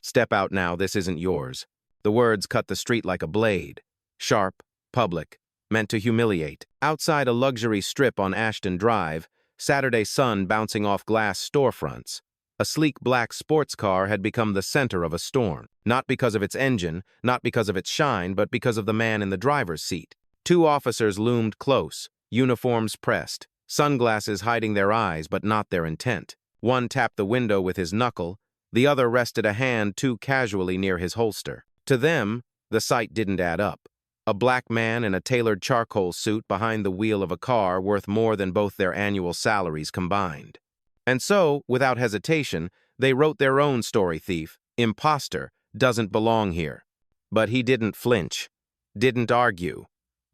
Step out now, this isn't yours. The words cut the street like a blade. Sharp, public, meant to humiliate. Outside a luxury strip on Ashton Drive, Saturday sun bouncing off glass storefronts. A sleek black sports car had become the center of a storm. Not because of its engine, not because of its shine, but because of the man in the driver's seat. Two officers loomed close, uniforms pressed, sunglasses hiding their eyes but not their intent. One tapped the window with his knuckle, the other rested a hand too casually near his holster. To them, the sight didn't add up. A black man in a tailored charcoal suit behind the wheel of a car worth more than both their annual salaries combined. And so, without hesitation, they wrote their own story thief, imposter, doesn't belong here. But he didn't flinch, didn't argue,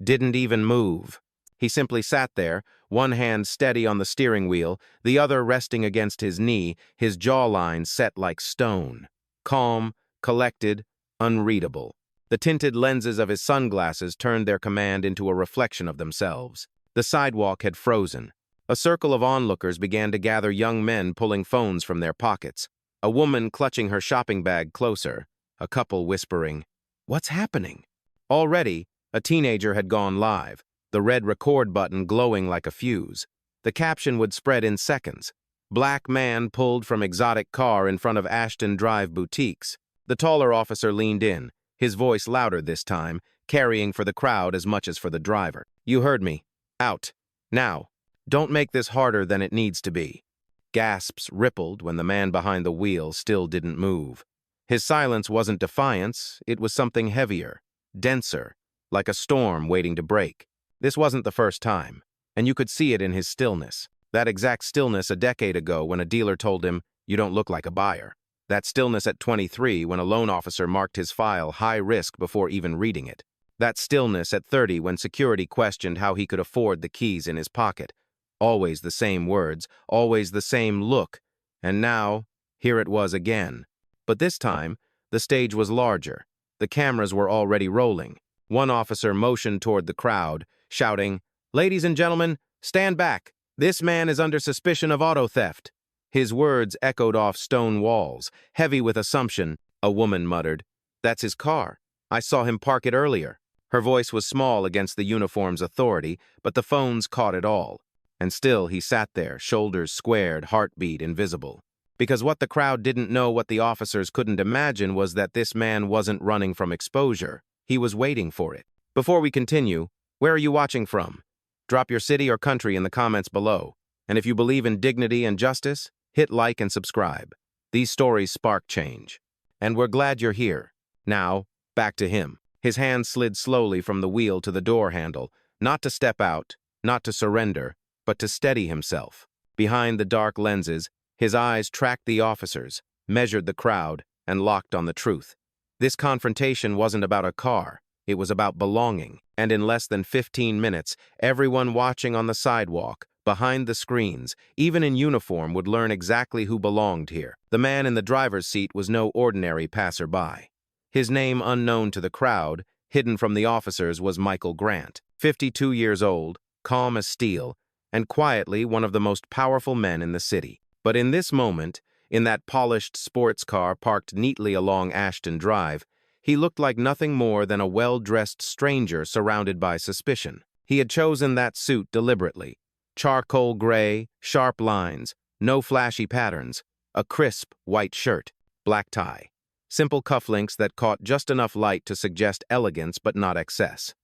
didn't even move. He simply sat there, one hand steady on the steering wheel, the other resting against his knee, his jawline set like stone. Calm, collected, unreadable. The tinted lenses of his sunglasses turned their command into a reflection of themselves. The sidewalk had frozen. A circle of onlookers began to gather, young men pulling phones from their pockets, a woman clutching her shopping bag closer, a couple whispering, "What's happening?" Already, a teenager had gone live, the red record button glowing like a fuse. The caption would spread in seconds. Black man pulled from exotic car in front of Ashton Drive boutiques. The taller officer leaned in, his voice louder this time, carrying for the crowd as much as for the driver. "You heard me. Out. Now. Don't make this harder than it needs to be." Gasps rippled when the man behind the wheel still didn't move. His silence wasn't defiance, it was something heavier, denser, like a storm waiting to break. This wasn't the first time, and you could see it in his stillness. That exact stillness a decade ago when a dealer told him, "You don't look like a buyer." That stillness at 23 when a loan officer marked his file high risk before even reading it. That stillness at 30 when security questioned how he could afford the keys in his pocket. Always the same words, always the same look, and now, here it was again. But this time, the stage was larger. The cameras were already rolling. One officer motioned toward the crowd, shouting, "Ladies and gentlemen, stand back. This man is under suspicion of auto theft." His words echoed off stone walls, heavy with assumption. A woman muttered, "That's his car. I saw him park it earlier." Her voice was small against the uniform's authority, but the phones caught it all. And still he sat there, shoulders squared, heartbeat invisible. Because what the crowd didn't know, what the officers couldn't imagine, was that this man wasn't running from exposure. He was waiting for it. Before we continue, where are you watching from? Drop your city or country in the comments below. And if you believe in dignity and justice, hit like and subscribe. These stories spark change. And we're glad you're here. Now, back to him. His hand slid slowly from the wheel to the door handle, not to step out, not to surrender, but to steady himself. Behind the dark lenses, his eyes tracked the officers, measured the crowd, and locked on the truth. This confrontation wasn't about a car, it was about belonging. And in less than 15 minutes, everyone watching on the sidewalk, behind the screens, even in uniform, would learn exactly who belonged here. The man in the driver's seat was no ordinary passerby. His name unknown to the crowd, hidden from the officers, was Michael Grant, 52 years old, calm as steel, and quietly one of the most powerful men in the city. But in this moment, in that polished sports car parked neatly along Ashton Drive, he looked like nothing more than a well-dressed stranger surrounded by suspicion. He had chosen that suit deliberately. Charcoal gray, sharp lines, no flashy patterns, a crisp white shirt, black tie. Simple cufflinks that caught just enough light to suggest elegance but not excess.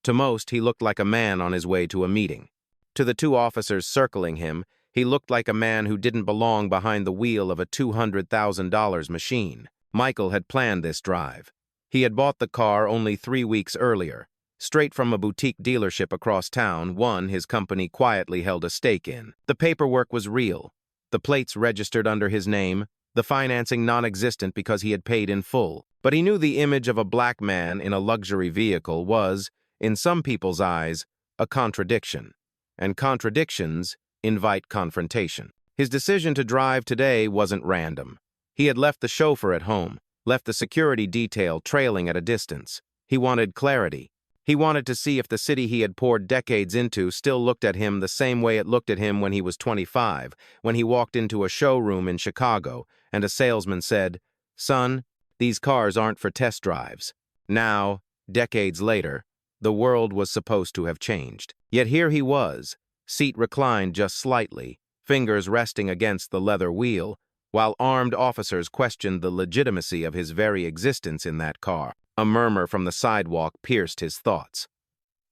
To most, he looked like a man on his way to a meeting. To the two officers circling him, he looked like a man who didn't belong behind the wheel of a $200,000 machine. Michael had planned this drive. He had bought the car only 3 weeks earlier, straight from a boutique dealership across town, one his company quietly held a stake in. The paperwork was real, the plates registered under his name, the financing non-existent because he had paid in full. But he knew the image of a black man in a luxury vehicle was, in some people's eyes, a contradiction. And contradictions invite confrontation. His decision to drive today wasn't random. He had left the chauffeur at home, left the security detail trailing at a distance. He wanted clarity. He wanted to see if the city he had poured decades into still looked at him the same way it looked at him when he was 25, when he walked into a showroom in Chicago and a salesman said, "Son, These cars aren't for test drives. Now, decades later, the world was supposed to have changed. Yet here he was, seat reclined just slightly, fingers resting against the leather wheel, while armed officers questioned the legitimacy of his very existence in that car. A murmur from the sidewalk pierced his thoughts.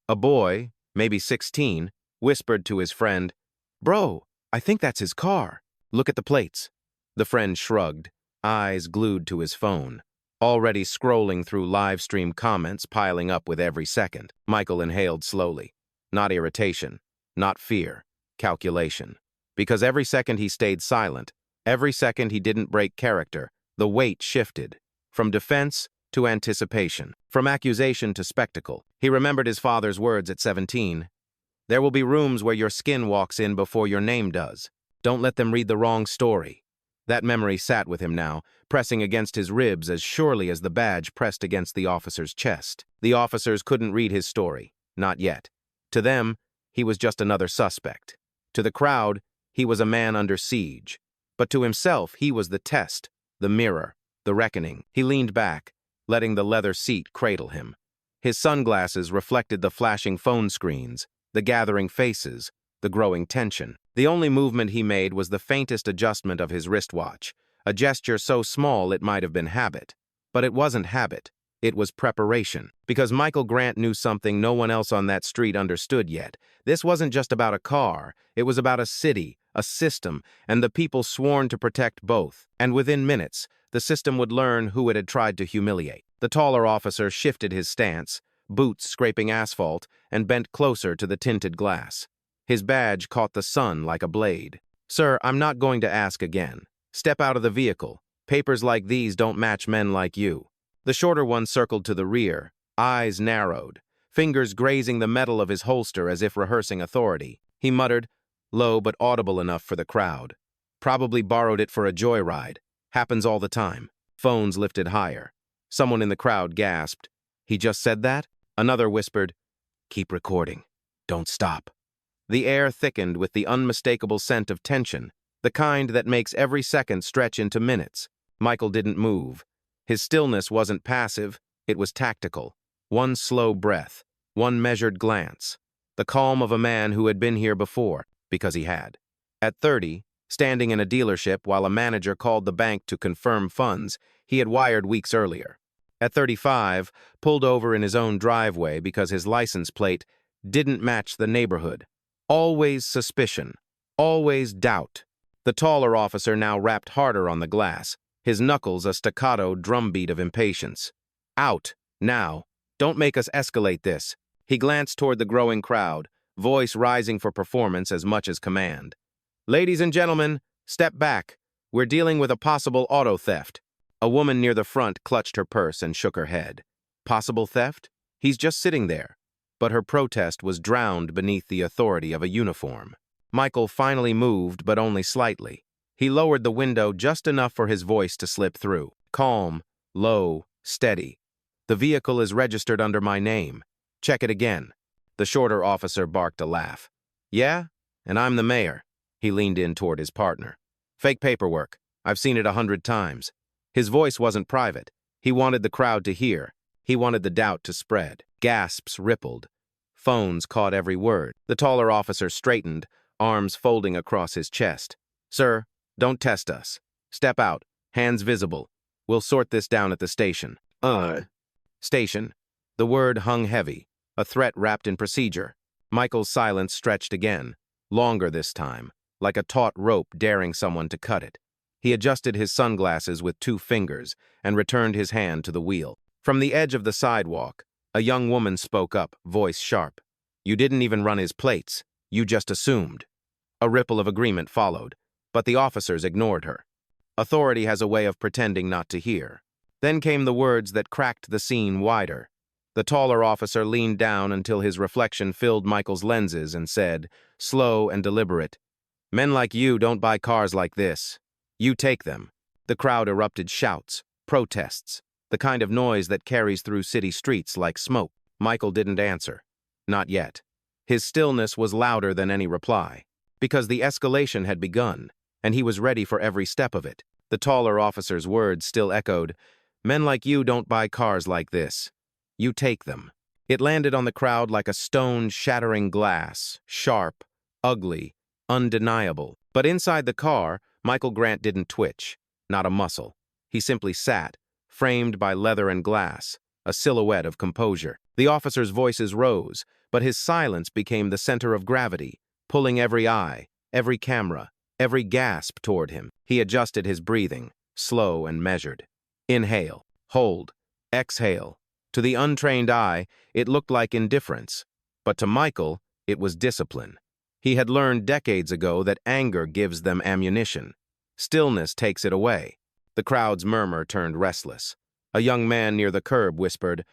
A boy, maybe 16, whispered to his friend, "Bro, I think that's his car. Look at the plates." The friend shrugged, eyes glued to his phone, already scrolling through livestream comments piling up with every second. Michael inhaled slowly. Not irritation, not fear, calculation. Because every second he stayed silent, every second he didn't break character, the weight shifted, from defense to anticipation, from accusation to spectacle. He remembered his father's words at 17. There will be rooms where your skin walks in before your name does. Don't let them read the wrong story. That memory sat with him now, pressing against his ribs as surely as the badge pressed against the officer's chest. The officers couldn't read his story, not yet. To them, he was just another suspect. To the crowd, he was a man under siege. But to himself, he was the test, the mirror, the reckoning. He leaned back, letting the leather seat cradle him. His sunglasses reflected the flashing phone screens, the gathering faces, the growing tension. The only movement he made was the faintest adjustment of his wristwatch, a gesture so small it might have been habit. But it wasn't habit. It was preparation. Because Michael Grant knew something no one else on that street understood yet. This wasn't just about a car. It was about a city, a system, and the people sworn to protect both. And within minutes, the system would learn who it had tried to humiliate. The taller officer shifted his stance, boots scraping asphalt, and bent closer to the tinted glass. His badge caught the sun like a blade. "Sir, I'm not going to ask again. Step out of the vehicle. Papers like these don't match men like you." The shorter one circled to the rear, eyes narrowed, fingers grazing the metal of his holster as if rehearsing authority. He muttered, low but audible enough for the crowd. "Probably borrowed it for a joyride. Happens all the time." Phones lifted higher. Someone in the crowd gasped. "He just said that?" Another whispered, "Keep recording. Don't stop." The air thickened with the unmistakable scent of tension, the kind that makes every second stretch into minutes. Michael didn't move. His stillness wasn't passive, it was tactical. One slow breath, one measured glance. The calm of a man who had been here before, because he had. At 30, standing in a dealership while a manager called the bank to confirm funds he had wired weeks earlier. At 35, pulled over in his own driveway because his license plate didn't match the neighborhood. Always suspicion, always doubt. The taller officer now rapped harder on the glass, his knuckles a staccato drumbeat of impatience. "Out, now. Don't make us escalate this." He glanced toward the growing crowd, voice rising for performance as much as command. "Ladies and gentlemen, step back. We're dealing with a possible auto theft." A woman near the front clutched her purse and shook her head. Possible theft? He's just sitting there. But her protest was drowned beneath the authority of a uniform. Michael finally moved, but only slightly. He lowered the window just enough for his voice to slip through. Calm, low, steady. "The vehicle is registered under my name. Check it again." The shorter officer barked a laugh. "Yeah? And I'm the mayor." He leaned in toward his partner. "Fake paperwork. I've seen it 100 times." His voice wasn't private. He wanted the crowd to hear. He wanted the doubt to spread. Gasps rippled. Phones caught every word. The taller officer straightened, arms folding across his chest. "Sir, don't test us. Step out, hands visible. We'll sort this down at the station." Station. The word hung heavy, a threat wrapped in procedure. Michael's silence stretched again, longer this time, like a taut rope daring someone to cut it. He adjusted his sunglasses with 2 fingers and returned his hand to the wheel. From the edge of the sidewalk, a young woman spoke up, voice sharp. "You didn't even run his plates. You just assumed." A ripple of agreement followed, but the officers ignored her. Authority has a way of pretending not to hear. Then came the words that cracked the scene wider. The taller officer leaned down until his reflection filled Michael's lenses and said, slow and deliberate, "Men like you don't buy cars like this. You take them." The crowd erupted shouts, protests, the kind of noise that carries through city streets like smoke. Michael didn't answer. Not yet. His stillness was louder than any reply, because the escalation had begun, and he was ready for every step of it. The taller officer's words still echoed, Men like you don't buy cars like this. You take them. It landed on the crowd like a stone shattering glass, sharp, ugly, undeniable. But inside the car, Michael Grant didn't twitch, not a muscle. He simply sat, framed by leather and glass, a silhouette of composure. The officers' voices rose, but his silence became the center of gravity, pulling every eye, every camera, every gasp toward him. He adjusted his breathing, slow and measured. Inhale, hold, exhale. To the untrained eye, it looked like indifference, but to Michael, it was discipline. He had learned decades ago that anger gives them ammunition. Stillness takes it away. The crowd's murmur turned restless. A young man near the curb whispered,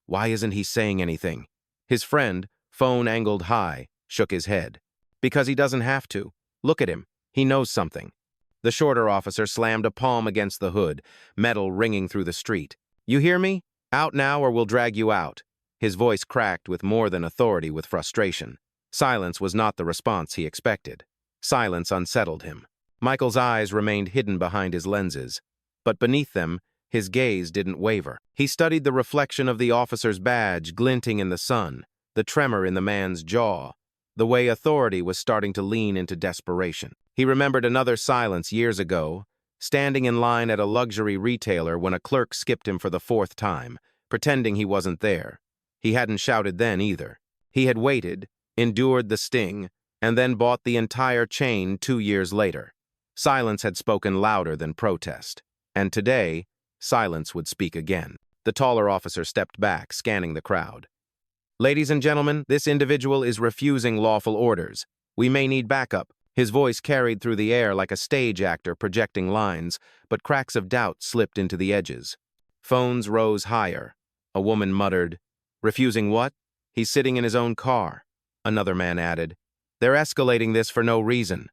"Why isn't he saying anything?" His friend, phone angled high, shook his head. "Because he doesn't have to. Look at him. He knows something." The shorter officer slammed a palm against the hood, metal ringing through the street. "You hear me? Out now or we'll drag you out." His voice cracked with more than authority, with frustration. Silence was not the response he expected. Silence unsettled him. Michael's eyes remained hidden behind his lenses, but beneath them, his gaze didn't waver. He studied the reflection of the officer's badge glinting in the sun, the tremor in the man's jaw, the way authority was starting to lean into desperation. He remembered another silence years ago, standing in line at a luxury retailer when a clerk skipped him for the 4th time, pretending he wasn't there. He hadn't shouted then either. He had waited, endured the sting, and then bought the entire chain 2 years later. Silence had spoken louder than protest. And today, silence would speak again. The taller officer stepped back, scanning the crowd. "Ladies and gentlemen, this individual is refusing lawful orders. We may need backup." His voice carried through the air like a stage actor projecting lines, but cracks of doubt slipped into the edges. Phones rose higher. A woman muttered, "Refusing what? He's sitting in his own car." Another man added, "They're escalating this for no reason."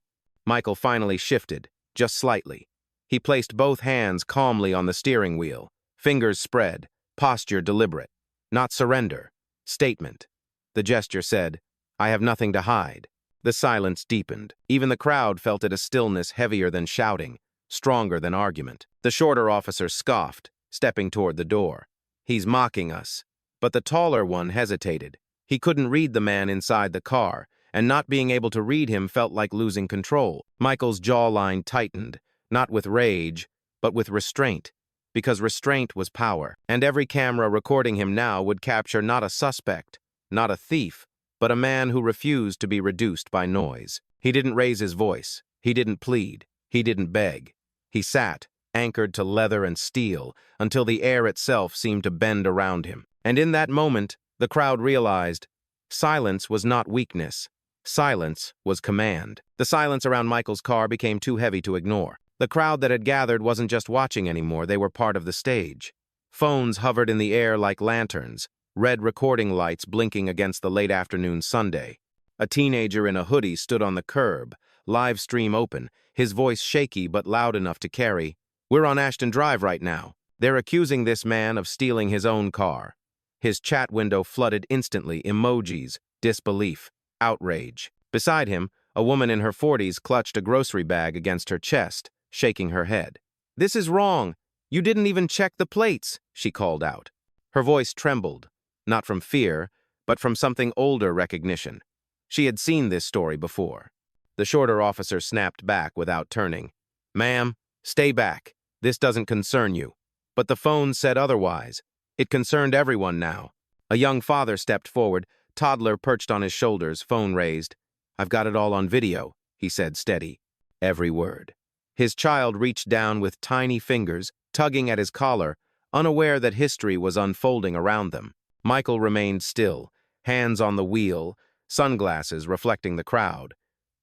Michael finally shifted, just slightly. He placed both hands calmly on the steering wheel, fingers spread, posture deliberate. Not surrender, statement. The gesture said, "I have nothing to hide." The silence deepened. Even the crowd felt it, a stillness heavier than shouting, stronger than argument. The shorter officer scoffed, stepping toward the door. "He's mocking us." But the taller one hesitated. He couldn't read the man inside the car, and not being able to read him felt like losing control. Michael's jawline tightened, not with rage, but with restraint, because restraint was power, and every camera recording him now would capture not a suspect, not a thief, but a man who refused to be reduced by noise. He didn't raise his voice. He didn't plead. He didn't beg. He sat, anchored to leather and steel, until the air itself seemed to bend around him. And in that moment, the crowd realized silence was not weakness. Silence was command. The silence around Michael's car became too heavy to ignore. The crowd that had gathered wasn't just watching anymore, they were part of the stage. Phones hovered in the air like lanterns, red recording lights blinking against the late afternoon Sunday. A teenager in a hoodie stood on the curb, live stream open, his voice shaky but loud enough to carry, "We're on Ashton Drive right now. They're accusing this man of stealing his own car." His chat window flooded instantly, emojis, disbelief, outrage. Beside him, a woman in her 40s clutched a grocery bag against her chest, shaking her head. "This is wrong. You didn't even check the plates," she called out. Her voice trembled, not from fear, but from something older recognition. She had seen this story before. The shorter officer snapped back without turning. "Ma'am, stay back. This doesn't concern you." But the phone said otherwise. It concerned everyone now. A young father stepped forward, toddler perched on his shoulders, phone raised. "I've got it all on video," he said, steady. Every word. His child reached down with tiny fingers, tugging at his collar, unaware that history was unfolding around them. Michael remained still, hands on the wheel, sunglasses reflecting the crowd.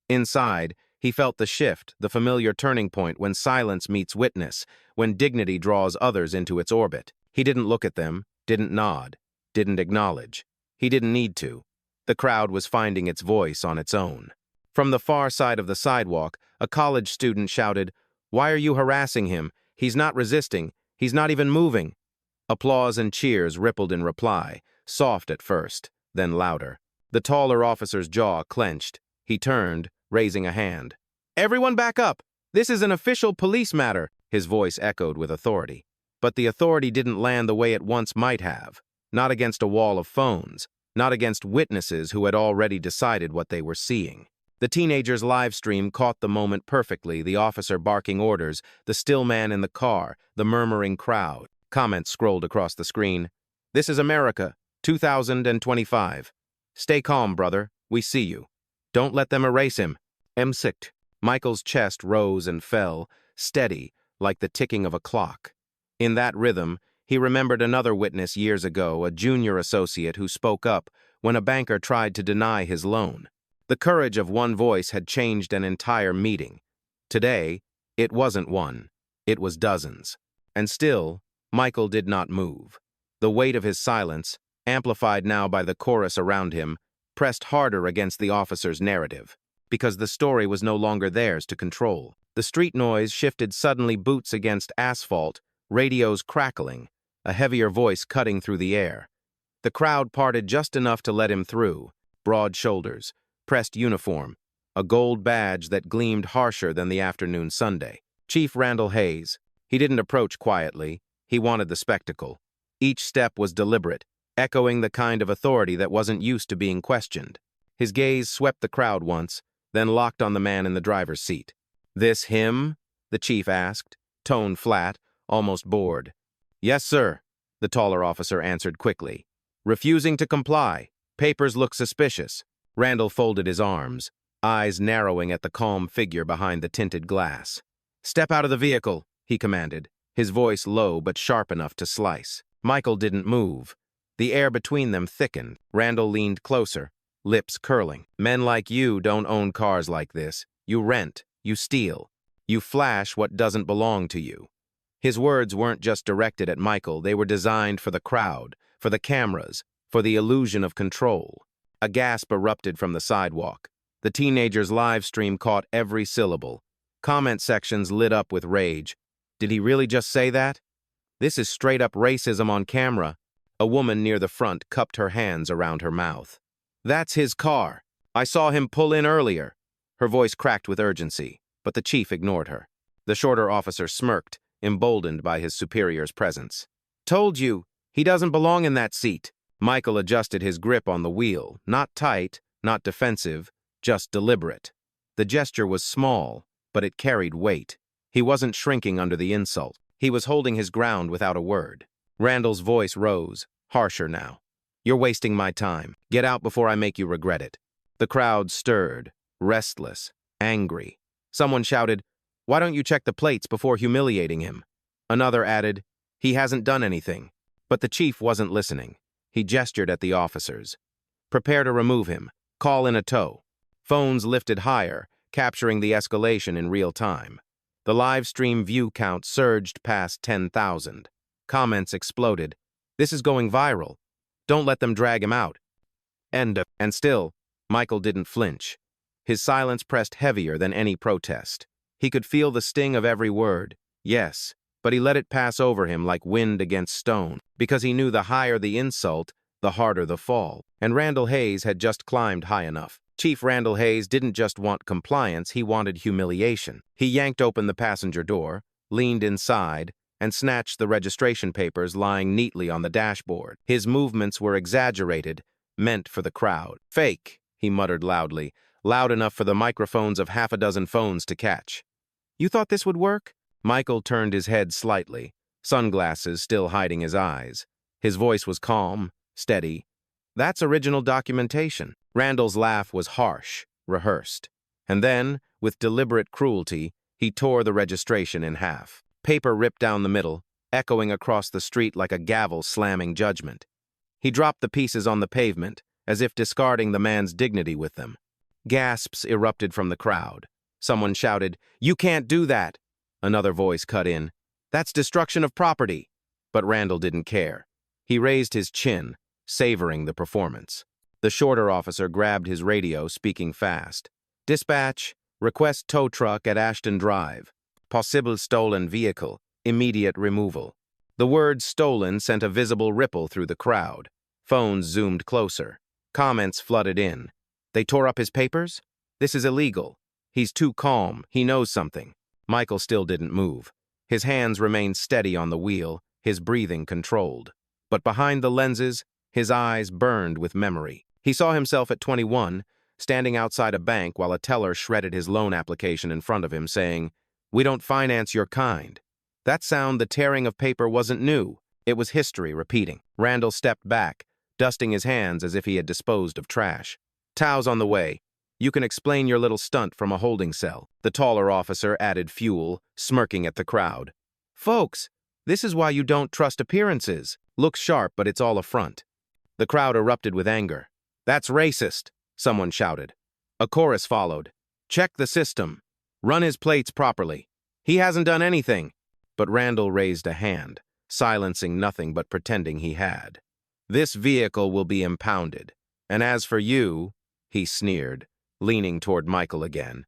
Inside, he felt the shift, the familiar turning point when silence meets witness, when dignity draws others into its orbit. He didn't look at them, didn't nod, didn't acknowledge. He didn't need to. The crowd was finding its voice on its own. From the far side of the sidewalk, a college student shouted, "Why are you harassing him? He's not resisting. He's not even moving." Applause and cheers rippled in reply, soft at first, then louder. The taller officer's jaw clenched. He turned, raising a hand. "Everyone back up! This is an official police matter," his voice echoed with authority. But the authority didn't land the way it once might have. Not against a wall of phones. Not against witnesses who had already decided what they were seeing. The teenager's live stream caught the moment perfectly, the officer barking orders, the still man in the car, the murmuring crowd. Comments scrolled across the screen. "This is America, 2025. Stay calm, brother. We see you. Don't let them erase him." M6. Michael's chest rose and fell, steady, like the ticking of a clock. In that rhythm, he remembered another witness years ago, a junior associate who spoke up when a banker tried to deny his loan. The courage of one voice had changed an entire meeting. Today, it wasn't one. It was dozens. And still, Michael did not move. The weight of his silence, amplified now by the chorus around him, pressed harder against the officer's narrative, because the story was no longer theirs to control. The street noise shifted suddenly, boots against asphalt, radios crackling, a heavier voice cutting through the air. The crowd parted just enough to let him through, broad shoulders, pressed uniform, a gold badge that gleamed harsher than the afternoon Sunday. Chief Randall Hayes. He didn't approach quietly. He wanted the spectacle. Each step was deliberate, echoing the kind of authority that wasn't used to being questioned. His gaze swept the crowd once, then locked on the man in the driver's seat. "This him?" the chief asked, tone flat, almost bored. "Yes, sir," the taller officer answered quickly. "Refusing to comply. Papers look suspicious." Randall folded his arms, eyes narrowing at the calm figure behind the tinted glass. "Step out of the vehicle," he commanded, his voice low but sharp enough to slice. Michael didn't move. The air between them thickened. Randall leaned closer, lips curling. "Men like you don't own cars like this. You rent, you steal, you flash what doesn't belong to you." His words weren't just directed at Michael, they were designed for the crowd, for the cameras, for the illusion of control. A gasp erupted from the sidewalk. The teenager's live stream caught every syllable. Comment sections lit up with rage. Did he really just say that? This is straight-up racism on camera. A woman near the front cupped her hands around her mouth. "That's his car. I saw him pull in earlier." Her voice cracked with urgency, but the chief ignored her. The shorter officer smirked, emboldened by his superior's presence. "Told you, he doesn't belong in that seat." Michael adjusted his grip on the wheel, not tight, not defensive, just deliberate. The gesture was small, but it carried weight. He wasn't shrinking under the insult. He was holding his ground without a word. Randall's voice rose, harsher now. "You're wasting my time. Get out before I make you regret it." The crowd stirred, restless, angry. Someone shouted, "Why don't you check the plates before humiliating him?" Another added, "He hasn't done anything." But the chief wasn't listening. He gestured at the officers. "Prepare to remove him. Call in a tow." Phones lifted higher, capturing the escalation in real time. The live stream view count surged past 10,000. Comments exploded. "This is going viral. Don't let them drag him out." And still, Michael didn't flinch. His silence pressed heavier than any protest. He could feel the sting of every word. Yes, but he let it pass over him like wind against stone, because he knew the higher the insult, the harder the fall. And Randall Hayes had just climbed high enough. Chief Randall Hayes didn't just want compliance, he wanted humiliation. He yanked open the passenger door, leaned inside, and snatched the registration papers lying neatly on the dashboard. His movements were exaggerated, meant for the crowd. "Fake," he muttered loudly, loud enough for the microphones of half a dozen phones to catch. "You thought this would work?" Michael turned his head slightly, sunglasses still hiding his eyes. His voice was calm, steady. "That's original documentation." Randall's laugh was harsh, rehearsed. And then, with deliberate cruelty, he tore the registration in half. Paper ripped down the middle, echoing across the street like a gavel slamming judgment. He dropped the pieces on the pavement, as if discarding the man's dignity with them. Gasps erupted from the crowd. Someone shouted, "You can't do that!" Another voice cut in, "That's destruction of property." But Randall didn't care. He raised his chin, savoring the performance. The shorter officer grabbed his radio, speaking fast. "Dispatch, request tow truck at Ashton Drive. Possible stolen vehicle, immediate removal." The word stolen sent a visible ripple through the crowd. Phones zoomed closer. Comments flooded in. "They tore up his papers? This is illegal. He's too calm. He knows something." Michael still didn't move. His hands remained steady on the wheel, his breathing controlled. But behind the lenses, his eyes burned with memory. He saw himself at 21, standing outside a bank while a teller shredded his loan application in front of him, saying, "We don't finance your kind." That sound, the tearing of paper, wasn't new. It was history repeating. Randall stepped back, dusting his hands as if he had disposed of trash. "Tow's on the way. You can explain your little stunt from a holding cell." The taller officer added fuel, smirking at the crowd. "Folks, this is why you don't trust appearances. Looks sharp, but it's all a front." The crowd erupted with anger. "That's racist," someone shouted. A chorus followed. "Check the system. Run his plates properly. He hasn't done anything." But Randall raised a hand, silencing nothing but pretending he had. "This vehicle will be impounded. And as for you," he sneered, leaning toward Michael again,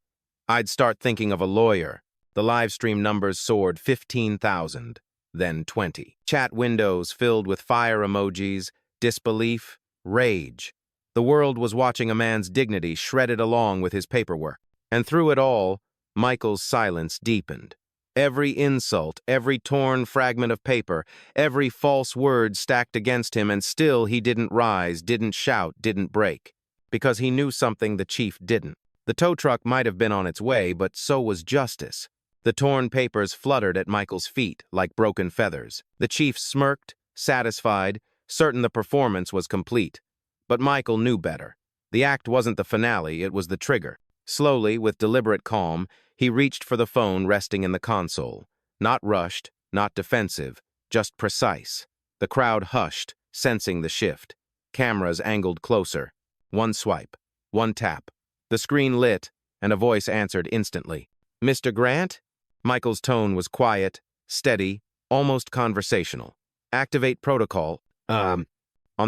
"I'd start thinking of a lawyer." The livestream numbers soared 15,000, then 20. Chat windows filled with fire emojis, disbelief, rage. The world was watching a man's dignity shredded along with his paperwork. And through it all, Michael's silence deepened. Every insult, every torn fragment of paper, every false word stacked against him, and still he didn't rise, didn't shout, didn't break. Because he knew something the chief didn't. The tow truck might have been on its way, but so was justice. The torn papers fluttered at Michael's feet like broken feathers. The chief smirked, satisfied, certain the performance was complete. But Michael knew better. The act wasn't the finale, it was the trigger. Slowly, with deliberate calm, he reached for the phone resting in the console. Not rushed, not defensive, just precise. The crowd hushed, sensing the shift. Cameras angled closer. One swipe. One tap. The screen lit, and a voice answered instantly. "Mr. Grant?" Michael's tone was quiet, steady, almost conversational. "Activate protocol." On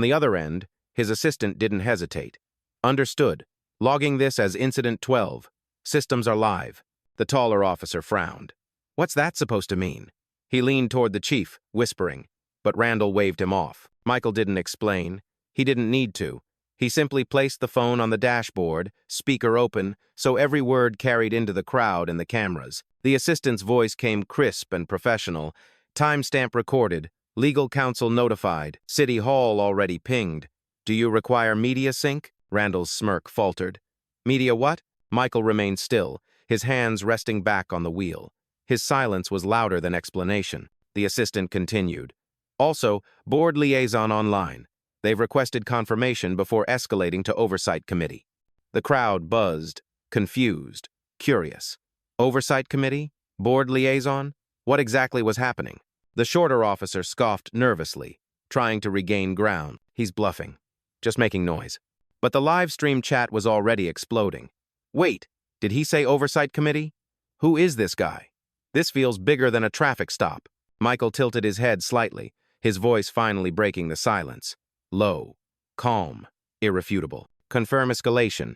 the other end, his assistant didn't hesitate. "Understood. Logging this as Incident 12. Systems are live." The taller officer frowned. "What's that supposed to mean?" He leaned toward the chief, whispering, but Randall waved him off. Michael didn't explain. He didn't need to. He simply placed the phone on the dashboard, speaker open, so every word carried into the crowd and the cameras. The assistant's voice came crisp and professional. "Timestamp recorded. Legal counsel notified. City Hall already pinged. Do you require media sync?" Randall's smirk faltered. "Media what?" Michael remained still, his hands resting back on the wheel. His silence was louder than explanation. The assistant continued. "Also, board liaison online. They've requested confirmation before escalating to Oversight Committee." The crowd buzzed, confused, curious. Oversight Committee? Board liaison? What exactly was happening? The shorter officer scoffed nervously, trying to regain ground. "He's bluffing. Just making noise." But the live stream chat was already exploding. "Wait, did he say Oversight Committee? Who is this guy? This feels bigger than a traffic stop." Michael tilted his head slightly, his voice finally breaking the silence. Low, calm, irrefutable. "Confirm escalation."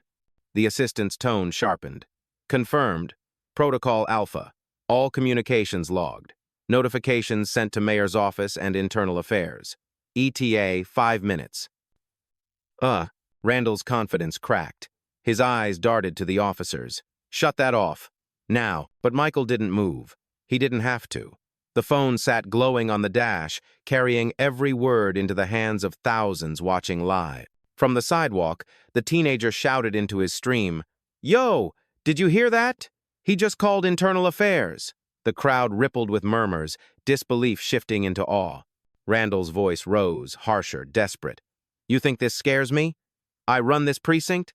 The assistant's tone sharpened. "Confirmed. Protocol Alpha. All communications logged. Notifications sent to Mayor's office and Internal Affairs. ETA 5 minutes. Randall's confidence cracked. His eyes darted to the officers. "Shut that off. Now." But Michael didn't move. He didn't have to. The phone sat glowing on the dash, carrying every word into the hands of thousands watching live. From the sidewalk, the teenager shouted into his stream, "Yo, did you hear that? He just called Internal Affairs." The crowd rippled with murmurs, disbelief shifting into awe. Randall's voice rose, harsher, desperate. "You think this scares me? I run this precinct?"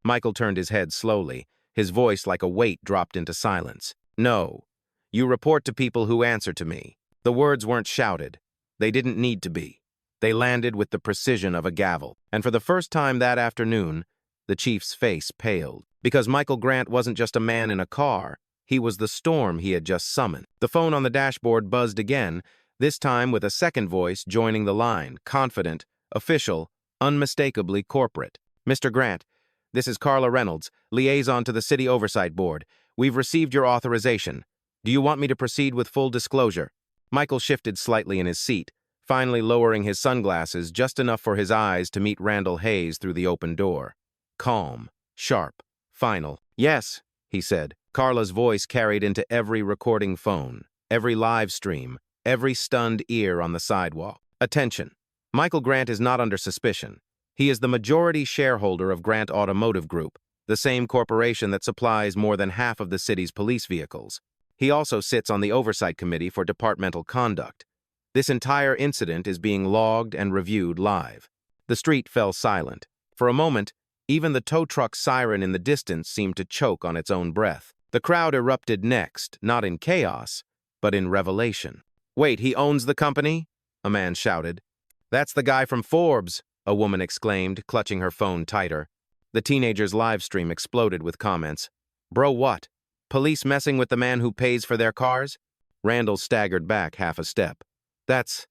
Michael turned his head slowly, his voice like a weight dropped into silence. "No. You report to people who answer to me." The words weren't shouted. They didn't need to be. They landed with the precision of a gavel. And for the first time that afternoon, the chief's face paled. Because Michael Grant wasn't just a man in a car. He was the storm he had just summoned. The phone on the dashboard buzzed again, this time with a second voice joining the line, confident, official, unmistakably corporate. "Mr. Grant, this is Carla Reynolds, liaison to the City Oversight Board. We've received your authorization. Do you want me to proceed with full disclosure?" Michael shifted slightly in his seat, finally lowering his sunglasses just enough for his eyes to meet Randall Hayes through the open door. Calm, sharp, final. "Yes," he said. Carla's voice carried into every recording phone, every live stream, every stunned ear on the sidewalk. Attention! Michael Grant is not under suspicion. He is the majority shareholder of Grant Automotive Group, the same corporation that supplies more than half of the city's police vehicles. He also sits on the Oversight Committee for Departmental Conduct. This entire incident is being logged and reviewed live. The street fell silent. For a moment, even the tow truck siren in the distance seemed to choke on its own breath. The crowd erupted next, not in chaos, but in revelation. "Wait, he owns the company?" a man shouted. "That's the guy from Forbes," a woman exclaimed, clutching her phone tighter. The teenager's live stream exploded with comments. "Bro, what? Police messing with the man who pays for their cars?" Randall staggered back half a step. That's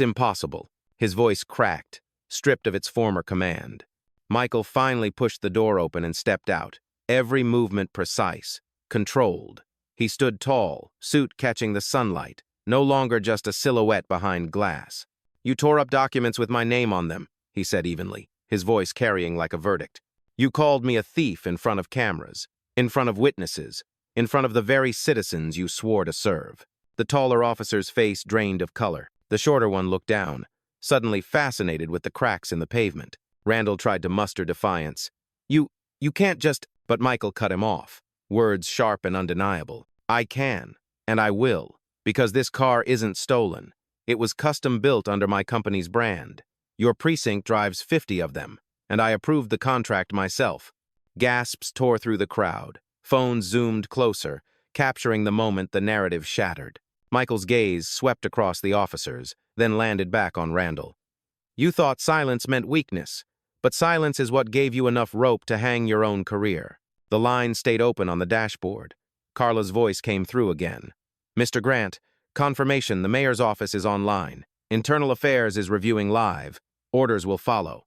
impossible." His voice cracked, stripped of its former command. Michael finally pushed the door open and stepped out, every movement precise, controlled. He stood tall, suit catching the sunlight, no longer just a silhouette behind glass. "You tore up documents with my name on them," he said evenly, his voice carrying like a verdict. "You called me a thief in front of cameras, in front of witnesses, in front of the very citizens you swore to serve." The taller officer's face drained of color. The shorter one looked down, suddenly fascinated with the cracks in the pavement. Randall tried to muster defiance. You can't just—" But Michael cut him off, words sharp and undeniable. "I can, and I will, because this car isn't stolen. It was custom built under my company's brand. Your precinct drives 50 of them, and I approved the contract myself." Gasps tore through the crowd. Phones zoomed closer, capturing the moment the narrative shattered. Michael's gaze swept across the officers, then landed back on Randall. "You thought silence meant weakness, but silence is what gave you enough rope to hang your own career." The line stayed open on the dashboard. Carla's voice came through again. "Mr. Grant, confirmation, the mayor's office is online. Internal Affairs is reviewing live. Orders will follow."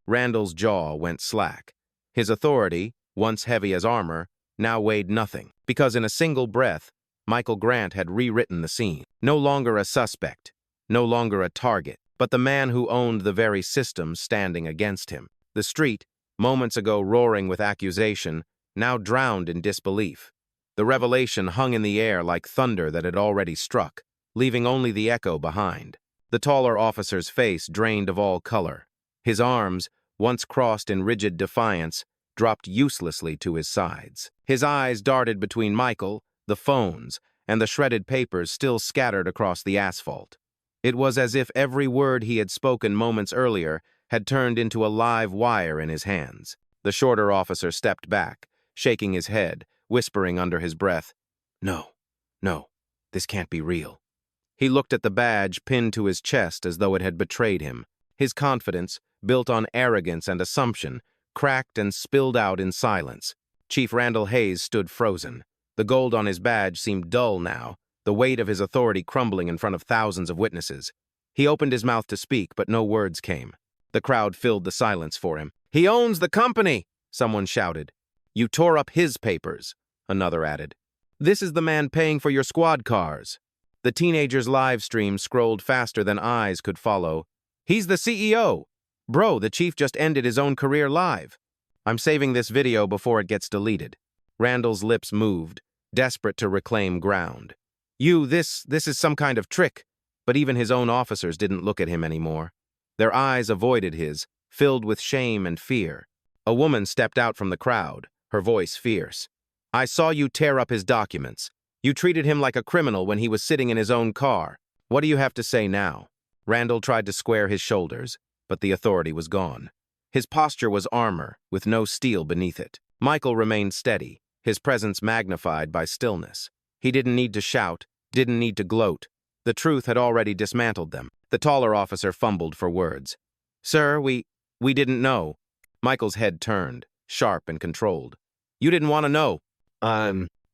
Randall's jaw went slack. His authority, once heavy as armor, now weighed nothing, because in a single breath, Michael Grant had rewritten the scene. No longer a suspect, no longer a target, but the man who owned the very system standing against him. The street, moments ago roaring with accusation, now drowned in disbelief. The revelation hung in the air like thunder that had already struck, leaving only the echo behind. The taller officer's face drained of all color. His arms, once crossed in rigid defiance, dropped uselessly to his sides. His eyes darted between Michael, the phones, and the shredded papers still scattered across the asphalt. It was as if every word he had spoken moments earlier had turned into a live wire in his hands. The shorter officer stepped back, shaking his head, whispering under his breath, No, this can't be real." He looked at the badge pinned to his chest as though it had betrayed him. His confidence, built on arrogance and assumption, cracked and spilled out in silence. Chief Randall Hayes stood frozen. The gold on his badge seemed dull now, the weight of his authority crumbling in front of thousands of witnesses. He opened his mouth to speak, but no words came. The crowd filled the silence for him. "He owns the company!" someone shouted. "You tore up his papers," another added. "This is the man paying for your squad cars." The teenager's live stream scrolled faster than eyes could follow. "He's the CEO! Bro, the chief just ended his own career live. I'm saving this video before it gets deleted." Randall's lips moved, desperate to reclaim ground. This is some kind of trick." But even his own officers didn't look at him anymore. Their eyes avoided his, filled with shame and fear. A woman stepped out from the crowd, her voice fierce. "I saw you tear up his documents. You treated him like a criminal when he was sitting in his own car. What do you have to say now?" Randall tried to square his shoulders, but the authority was gone. His posture was armor, with no steel beneath it. Michael remained steady, his presence magnified by stillness. He didn't need to shout, didn't need to gloat. The truth had already dismantled them. The taller officer fumbled for words. "Sir, we didn't know." Michael's head turned, sharp and controlled. "You didn't want to know."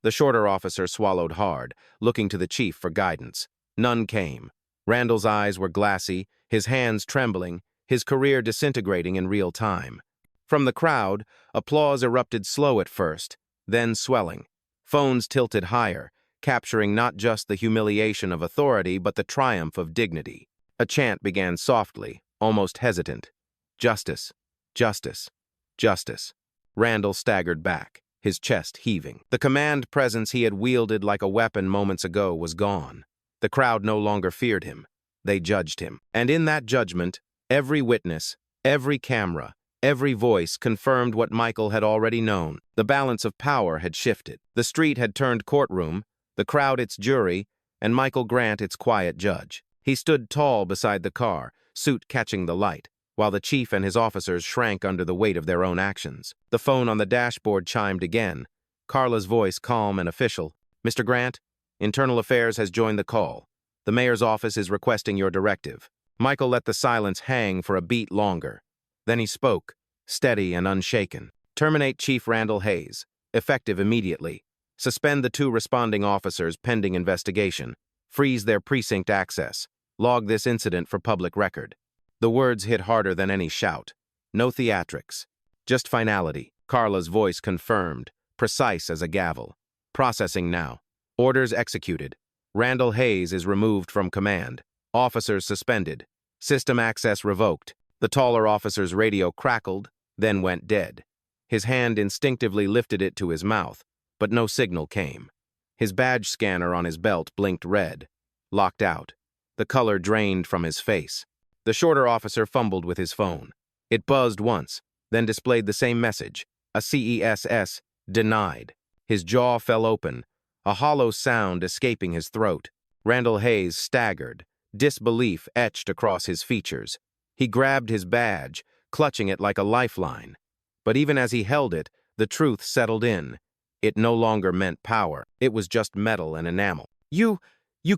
The shorter officer swallowed hard, looking to the chief for guidance. None came. Randall's eyes were glassy, his hands trembling, his career disintegrating in real time. From the crowd, applause erupted slow at first, then swelling. Phones tilted higher, capturing not just the humiliation of authority, but the triumph of dignity. A chant began softly, almost hesitant. "Justice, justice, justice." Randall staggered back, his chest heaving. The command presence he had wielded like a weapon moments ago was gone. The crowd no longer feared him. They judged him. And in that judgment, every witness, every camera, every voice confirmed what Michael had already known. The balance of power had shifted. The street had turned courtroom, the crowd its jury, and Michael Grant its quiet judge. He stood tall beside the car, suit catching the light, while the chief and his officers shrank under the weight of their own actions. The phone on the dashboard chimed again. Carla's voice, calm and official. "Mr. Grant, Internal Affairs has joined the call. The mayor's office is requesting your directive." Michael let the silence hang for a beat longer. Then he spoke, steady and unshaken. "Terminate Chief Randall Hayes, effective immediately. Suspend the 2 responding officers pending investigation. Freeze their precinct access. Log this incident for public record." The words hit harder than any shout. No theatrics. Just finality. Carla's voice confirmed, precise as a gavel. "Processing now. Orders executed. Randall Hayes is removed from command. Officers suspended. System access revoked." The taller officer's radio crackled, then went dead. His hand instinctively lifted it to his mouth, but no signal came. His badge scanner on his belt blinked red. Locked out. The color drained from his face. The shorter officer fumbled with his phone. It buzzed once, then displayed the same message. A CESS, denied. His jaw fell open, a hollow sound escaping his throat. Randall Hayes staggered, disbelief etched across his features. He grabbed his badge, clutching it like a lifeline. But even as he held it, the truth settled in. It no longer meant power. It was just metal and enamel. You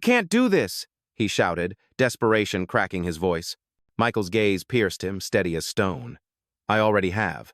can't do this," he shouted, desperation cracking his voice. Michael's gaze pierced him, steady as stone. "I already have."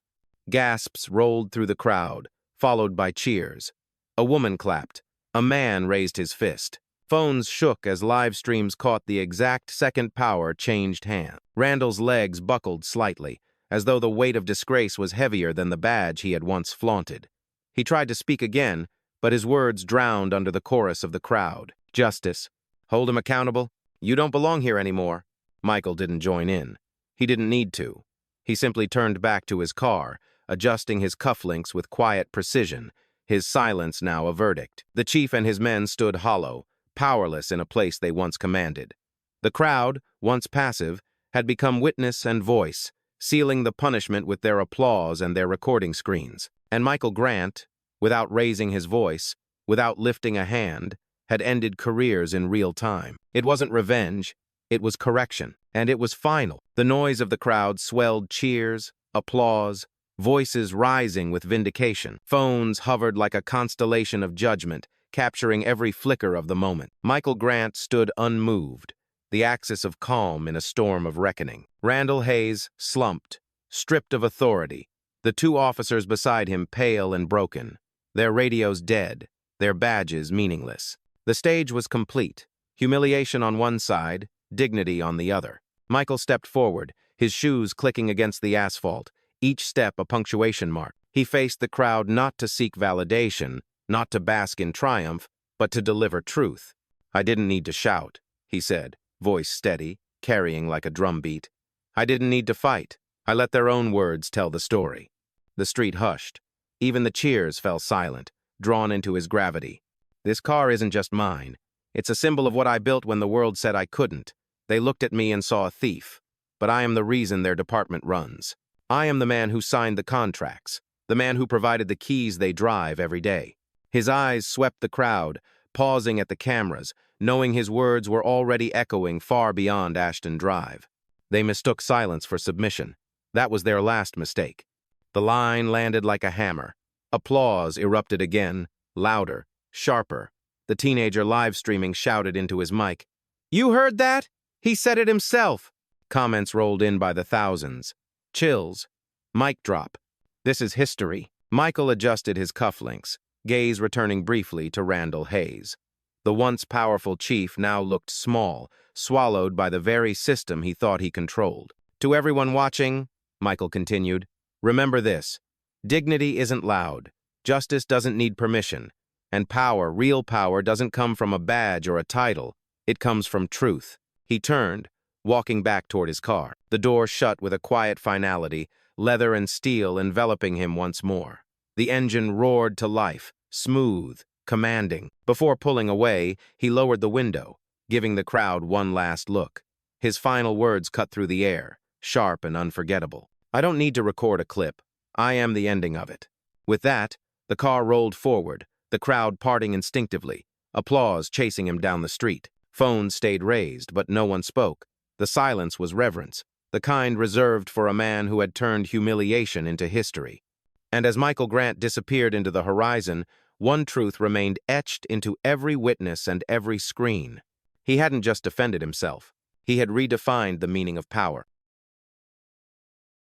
Gasps rolled through the crowd, followed by cheers. A woman clapped. A man raised his fist. Phones shook as live streams caught the exact second power changed hands. Randall's legs buckled slightly, as though the weight of disgrace was heavier than the badge he had once flaunted. He tried to speak again, but his words drowned under the chorus of the crowd. "Justice. Hold him accountable. You don't belong here anymore." Michael didn't join in. He didn't need to. He simply turned back to his car, adjusting his cufflinks with quiet precision, his silence now a verdict. The chief and his men stood hollow, powerless in a place they once commanded. The crowd, once passive, had become witness and voice, sealing the punishment with their applause and their recording screens. And Michael Grant, without raising his voice, without lifting a hand, had ended careers in real time. It wasn't revenge, it was correction, and it was final. The noise of the crowd swelled cheers, applause, voices rising with vindication. Phones hovered like a constellation of judgment, capturing every flicker of the moment. Michael Grant stood unmoved, the axis of calm in a storm of reckoning. Randall Hayes slumped, stripped of authority, the 2 officers beside him pale and broken, their radios dead, their badges meaningless. The stage was complete, humiliation on one side, dignity on the other. Michael stepped forward, his shoes clicking against the asphalt, each step a punctuation mark. He faced the crowd not to seek validation, not to bask in triumph, but to deliver truth. "I didn't need to shout," he said, voice steady, carrying like a drumbeat. "I didn't need to fight. I let their own words tell the story." The street hushed. Even the cheers fell silent, drawn into his gravity. "This car isn't just mine. It's a symbol of what I built when the world said I couldn't. They looked at me and saw a thief, but I am the reason their department runs. I am the man who signed the contracts, the man who provided the keys they drive every day." His eyes swept the crowd, pausing at the cameras, knowing his words were already echoing far beyond Ashton Drive. They mistook silence for submission. That was their last mistake. The line landed like a hammer. Applause erupted again, louder, sharper. The teenager live streaming shouted into his mic, "You heard that? He said it himself." Comments rolled in by the thousands. Chills. Mic drop. This is history. Michael adjusted his cufflinks, gaze returning briefly to Randall Hayes. The once powerful chief now looked small, swallowed by the very system he thought he controlled. "To everyone watching," Michael continued, "remember this. Dignity isn't loud. Justice doesn't need permission. And power, real power, doesn't come from a badge or a title. It comes from truth." He turned, walking back toward his car. The door shut with a quiet finality, leather and steel enveloping him once more. The engine roared to life, smooth, commanding. Before pulling away, he lowered the window, giving the crowd one last look. His final words cut through the air, sharp and unforgettable. "I don't need to record a clip. I am the ending of it." With that, the car rolled forward, the crowd parting instinctively, applause chasing him down the street. Phones stayed raised, but no one spoke. The silence was reverence, the kind reserved for a man who had turned humiliation into history. And as Michael Grant disappeared into the horizon, one truth remained etched into every witness and every screen. He hadn't just defended himself. He had redefined the meaning of power.